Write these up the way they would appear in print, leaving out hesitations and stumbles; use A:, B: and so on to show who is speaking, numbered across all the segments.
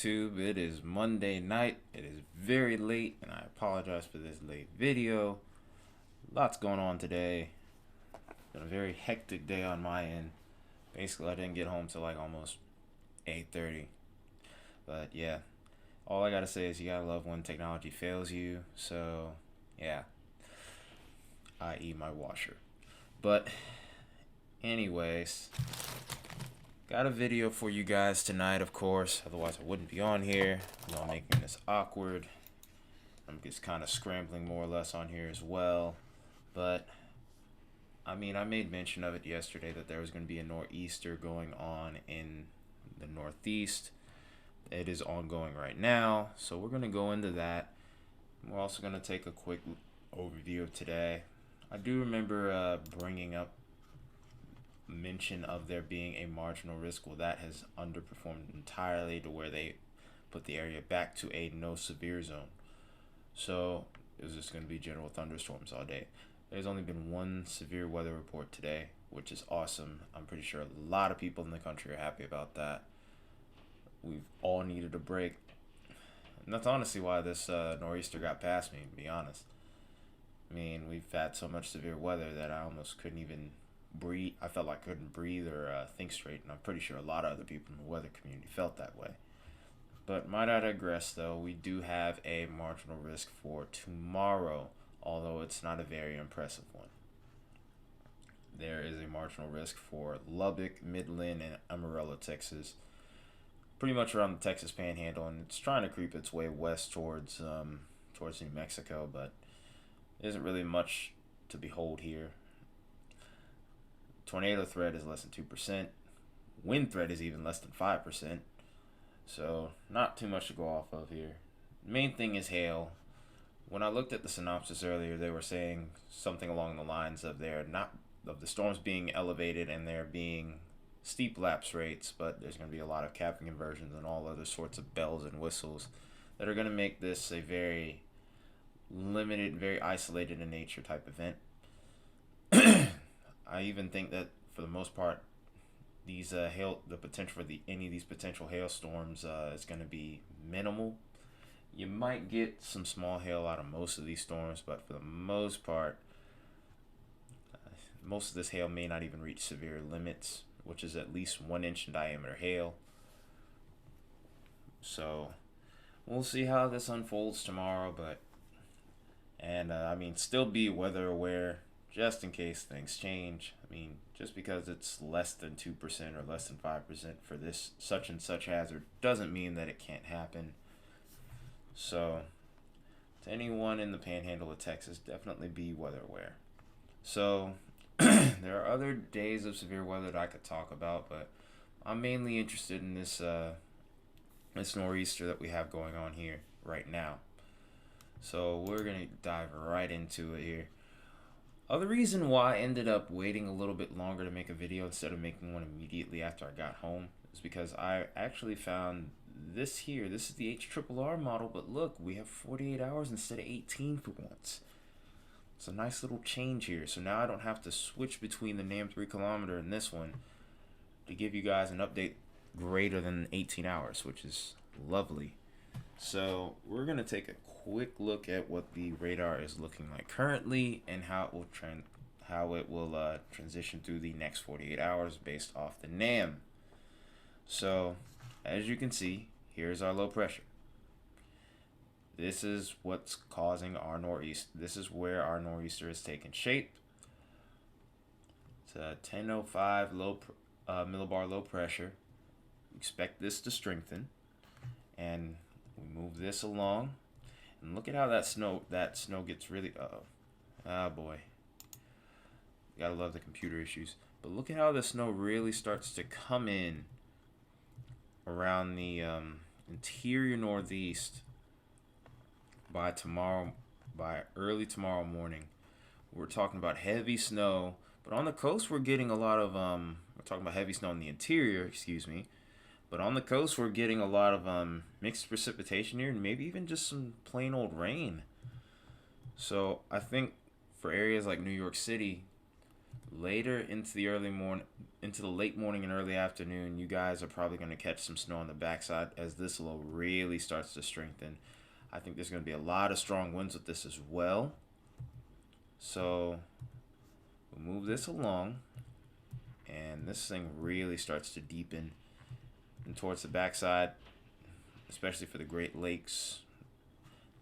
A: YouTube? It is Monday night. It is very late, and I apologize for this late video. Lots going on today. Been a very hectic day on my end. Basically, I didn't get home till like almost 8:30. But yeah, all I gotta say is you gotta love when technology fails you. So yeah, i.e. my washer. But anyways, got a video for you guys tonight, of course. Otherwise, I wouldn't be on here. I'm making this awkward. I'm just kind of scrambling more or less on here as well. But I mean, I made mention of it yesterday that there was going to be a nor'easter going on in the Northeast. It is ongoing right now, so we're going to go into that. We're also going to take a quick overview of today. I do remember bringing up mention of there being a marginal risk. Well, that has underperformed entirely to where they put the area back to a no severe zone. So it was just going to be general thunderstorms all day. There's only been one severe weather report today, which is awesome. I'm pretty sure a lot of people in the country are happy about that. We've all needed a break. And that's honestly why this nor'easter got past me, to be honest. I mean, we've had so much severe weather that I almost couldn't even breathe. I felt like I couldn't breathe or think straight, and I'm pretty sure a lot of other people in the weather community felt that way. But might I digress, though, we do have a marginal risk for tomorrow, although it's not a very impressive one. There is a marginal risk for Lubbock, Midland, and Amarillo, Texas. Pretty much around the Texas Panhandle, and it's trying to creep its way west towards New Mexico, but there isn't really much to behold here. Tornado threat is less than 2%. Wind threat is even less than 5%. So not too much to go off of here. The main thing is hail. When I looked at the synopsis earlier, they were saying something along the lines of the storms being elevated and there being steep lapse rates, but there's going to be a lot of capping inversions and all other sorts of bells and whistles that are going to make this a very limited, very isolated in nature type event. I even think that for the most part, these the potential for any of these potential hailstorms is going to be minimal. You might get some small hail out of most of these storms, but for the most part, most of this hail may not even reach severe limits, which is at least 1 inch in diameter hail. So we'll see how this unfolds tomorrow, I mean, still be weather aware just in case things change. I mean, just because it's less than 2% or less than 5% for this such and such hazard doesn't mean that it can't happen. So to anyone in the panhandle of Texas, definitely be weather aware. So there are other days of severe weather that I could talk about, but I'm mainly interested in this nor'easter that we have going on here right now. So we're going to dive right into it here. The reason why I ended up waiting a little bit longer to make a video instead of making one immediately after I got home is because I actually found this here. This is the HRRR model, but look, we have 48 hours instead of 18 for once. It's a nice little change here. So now I don't have to switch between the NAM 3 kilometer and this one to give you guys an update greater than 18 hours, which is lovely. So we're going to take a quick look at what the radar is looking like currently and how it will transition through the next 48 hours based off the NAM. So as you can see, here's our low pressure. This is what's causing our nor'easter. This is where our nor'easter is taking shape. It's a 1005 millibar low pressure. Expect this to strengthen, and we move this along. And look at how that snow gets really, boy. You gotta love the computer issues. But look at how the snow really starts to come in around the interior northeast by early tomorrow morning. We're talking about heavy snow, but on the coast we're getting a lot of we're talking about heavy snow in the interior, excuse me. But on the coast, we're getting a lot of mixed precipitation here and maybe even just some plain old rain. So I think for areas like New York City, Later into the early morning, into the late morning and early afternoon, you guys are probably going to catch some snow on the backside as this low really starts to strengthen. I think there's going to be a lot of strong winds with this as well. So we'll move this along, and this thing really starts to deepen and towards the backside, especially for the Great Lakes.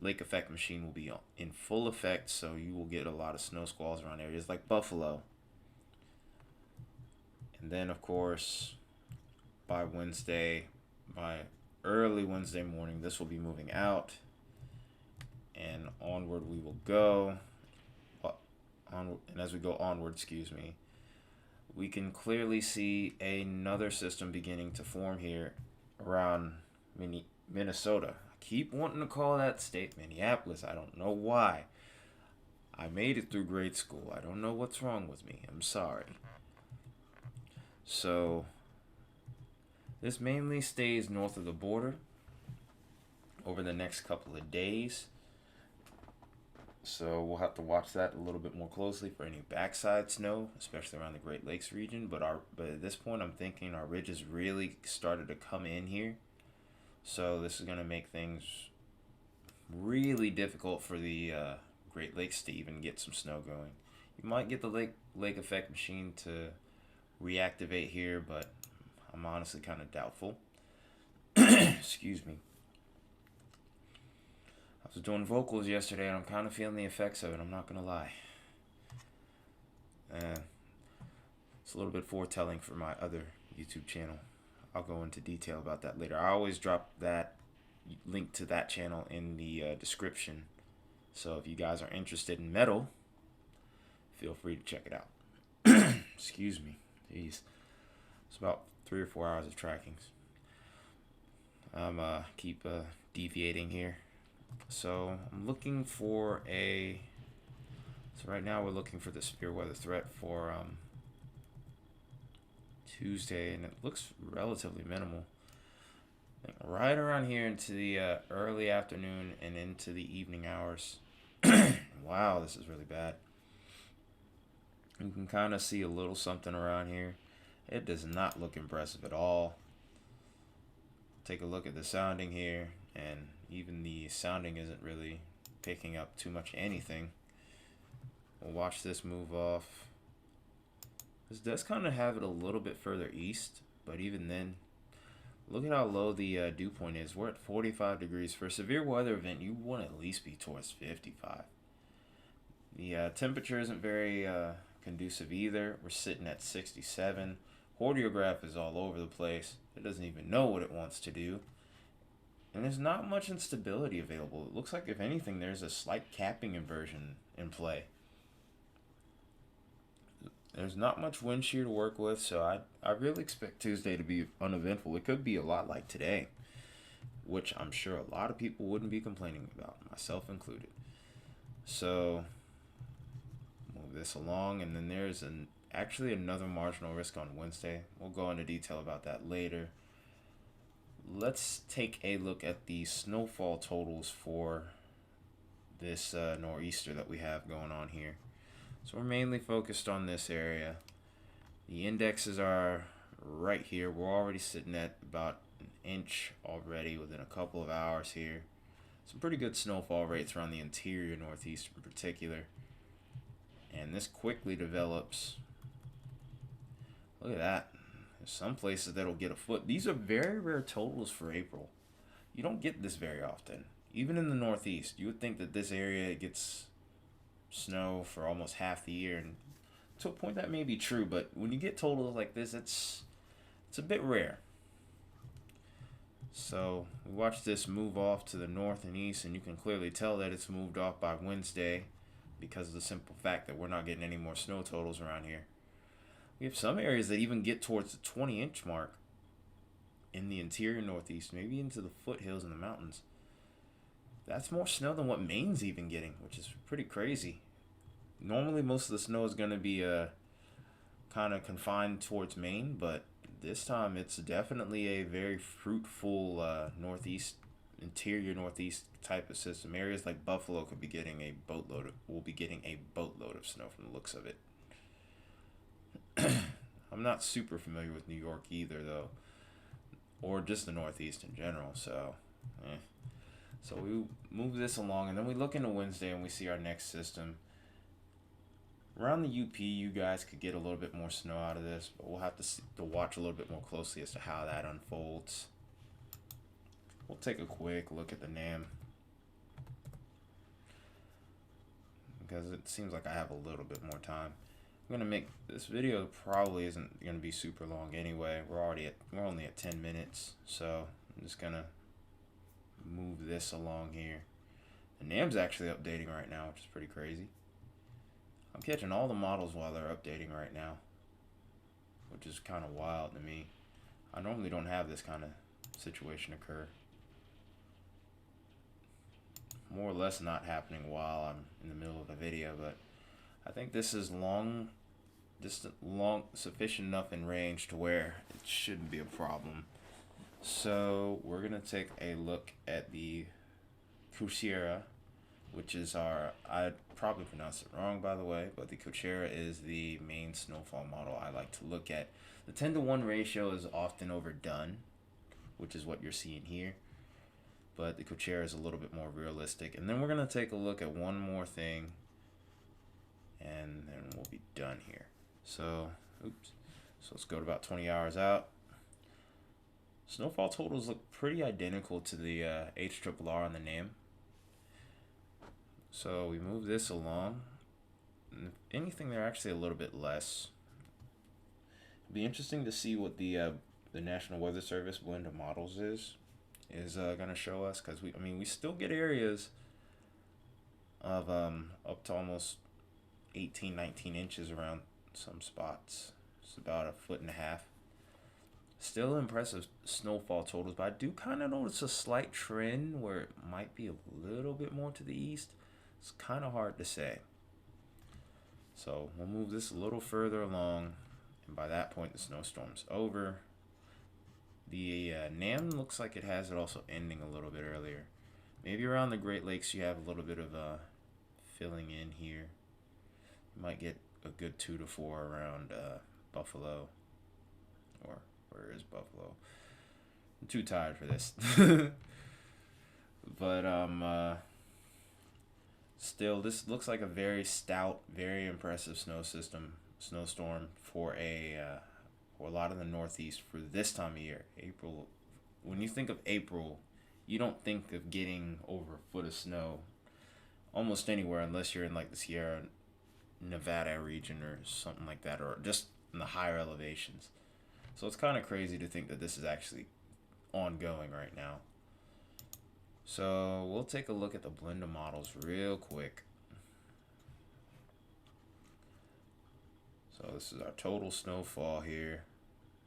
A: Lake effect machine will be in full effect, so you will get a lot of snow squalls around areas like Buffalo. And then, of course, by early Wednesday morning, this will be moving out, and onward we will go. And as we go onward, we can clearly see another system beginning to form here around Minnesota. I keep wanting to call that state Minneapolis. I don't know why. I made it through grade school. I don't know what's wrong with me. I'm sorry. So this mainly stays north of the border over the next couple of days. So we'll have to watch that a little bit more closely for any backside snow, especially around the Great Lakes region. But at this point, I'm thinking our ridges really started to come in here. So this is going to make things really difficult for the Great Lakes to even get some snow going. You might get the lake effect machine to reactivate here, but I'm honestly kind of doubtful. Excuse me. I was doing vocals yesterday, and I'm kind of feeling the effects of it. I'm not gonna lie. It's a little bit foretelling for my other YouTube channel. I'll go into detail about that later. I always drop that link to that channel in the description. So if you guys are interested in metal, feel free to check it out. Excuse me. Jeez. It's about 3 or 4 hours of trackings. I'm keep deviating here. So I'm looking for so right now we're looking for the severe weather threat for Tuesday, and it looks relatively minimal. Right around here into the early afternoon and into the evening hours. Wow, this is really bad. You can kind of see a little something around here. It does not look impressive at all. Take a look at the sounding here, and even the sounding isn't really picking up too much anything. We'll watch this move off. This does kind of have it a little bit further east, but even then, look at how low the dew point is. We're at 45 degrees. For a severe weather event, you want to at least be towards 55. The temperature isn't very conducive either. We're sitting at 67. Hordeograph is all over the place. It doesn't even know what it wants to do. And there's not much instability available. It looks like, if anything, there's a slight capping inversion in play. There's not much wind shear to work with, so I really expect Tuesday to be uneventful. It could be a lot like today, which I'm sure a lot of people wouldn't be complaining about, myself included. So move this along, and then there's actually another marginal risk on Wednesday. We'll go into detail about that later. Let's take a look at the snowfall totals for this nor'easter that we have going on here. So we're mainly focused on this area. The indexes are right here. We're already sitting at about an inch already within a couple of hours here. Some pretty good snowfall rates around the interior northeast in particular. And this quickly develops. Look at that. There's some places that'll get a foot. These are very rare totals for April. You don't get this very often. Even in the northeast, you would think that this area gets snow for almost half the year, and to a point that may be true, but when you get totals like this, it's a bit rare. So we watch this move off to the north and east, and you can clearly tell that it's moved off by Wednesday because of the simple fact that we're not getting any more snow totals around here. We have some areas that even get towards the 20-inch mark in the interior northeast, maybe into the foothills and the mountains. That's more snow than what Maine's even getting, which is pretty crazy. Normally, most of the snow is going to be kind of confined towards Maine, but this time it's definitely a very fruitful interior northeast type of system. Areas like Buffalo will be getting a boatload of snow from the looks of it. I'm not super familiar with New York either, though, or just the Northeast in general. So, eh. So we move this along, and then we look into Wednesday, and we see our next system. Around the UP, you guys could get a little bit more snow out of this, but we'll have to watch a little bit more closely as to how that unfolds. We'll take a quick look at the NAM, because it seems like I have a little bit more time. I'm gonna make this video probably isn't gonna be super long anyway. We're only at 10 minutes, so I'm just gonna move this along here. The NAM's actually updating right now, which is pretty crazy. I'm catching all the models while they're updating right now, which is kind of wild to me. I normally don't have this kind of situation occur. More or less not happening while I'm in the middle of a video, but I think this is sufficient enough in range to where it shouldn't be a problem. So we're gonna take a look at the Kushera, which is I probably pronounced it wrong, by the way, but the Kushera is the main snowfall model I like to look at. The 10-to-1 ratio is often overdone, which is what you're seeing here, but the Kushera is a little bit more realistic. And then we're going to take a look at one more thing, and then we'll be done here. So let's go to about 20 hours out. Snowfall totals look pretty identical to the HRRR on the NAM. So we move this along. If anything, they're actually a little bit less. It'll be interesting to see what the National Weather Service blend of models is going to show us, because we still get areas of up to almost 18, 19 inches around some spots. It's about 1.5 feet. Still impressive snowfall totals, but I do kind of notice a slight trend where it might be a little bit more to the east. It's kind of hard to say. So we'll move this a little further along, and by that point the snowstorm's over. The NAM looks like it has it also ending a little bit earlier. Maybe around the Great Lakes you have a little bit of filling in here. You might get a good 2 to 4 around Buffalo, or where is Buffalo? I'm too tired for this. But still, this looks like a very stout, very impressive snowstorm for a lot of the Northeast for this time of year. April. When you think of April, you don't think of getting over a foot of snow almost anywhere, unless you're in like the Sierra Nevada region or something like that, or just in the higher elevations. So it's kind of crazy to think that this is actually ongoing right now. So we'll take a look at the blend of models real quick. So this is our total snowfall here,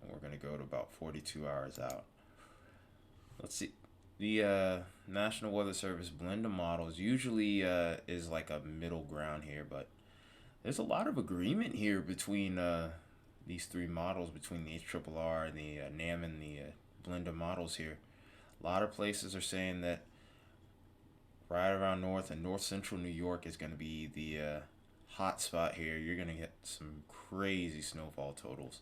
A: and we're going to go to about 42 hours out. Let's see. The National Weather Service blend of models usually is like a middle ground here, but there's a lot of agreement here between these three models, between the HRRR and the NAM and the blend of models here. A lot of places are saying that right around north and north central New York is going to be the hot spot here. You're going to get some crazy snowfall totals.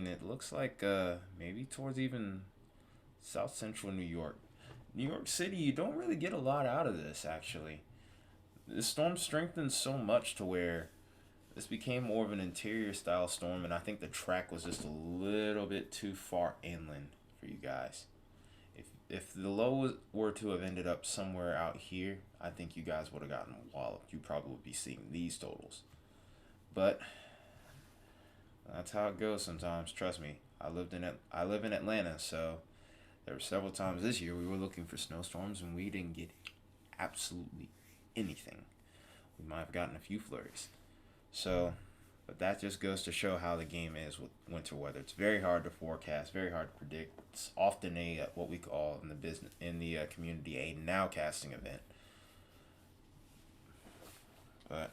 A: It looks like maybe towards even south central New York. New York City, you don't really get a lot out of this, actually. The storm strengthened so much to where this became more of an interior style storm, and I think the track was just a little bit too far inland for you guys. If the low were to have ended up somewhere out here, I think you guys would have gotten walloped. You probably would be seeing these totals. But that's how it goes sometimes. Trust me. I live in Atlanta, so there were several times this year we were looking for snowstorms and we didn't get absolutely anything. We might have gotten a few flurries. So, but that just goes to show how the game is with winter weather. It's very hard to forecast, very hard to predict. It's often a what we call in the community a nowcasting event. But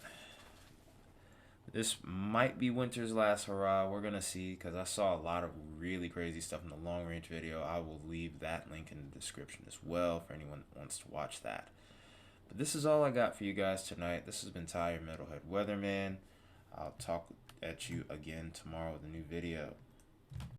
A: this might be winter's last hurrah. We're gonna see, because I saw a lot of really crazy stuff in the long range video. I will leave that link in the description as well for anyone that wants to watch that. But this is all I got for you guys tonight. This has been Ty, your Metalhead Weatherman. I'll talk at you again tomorrow with a new video.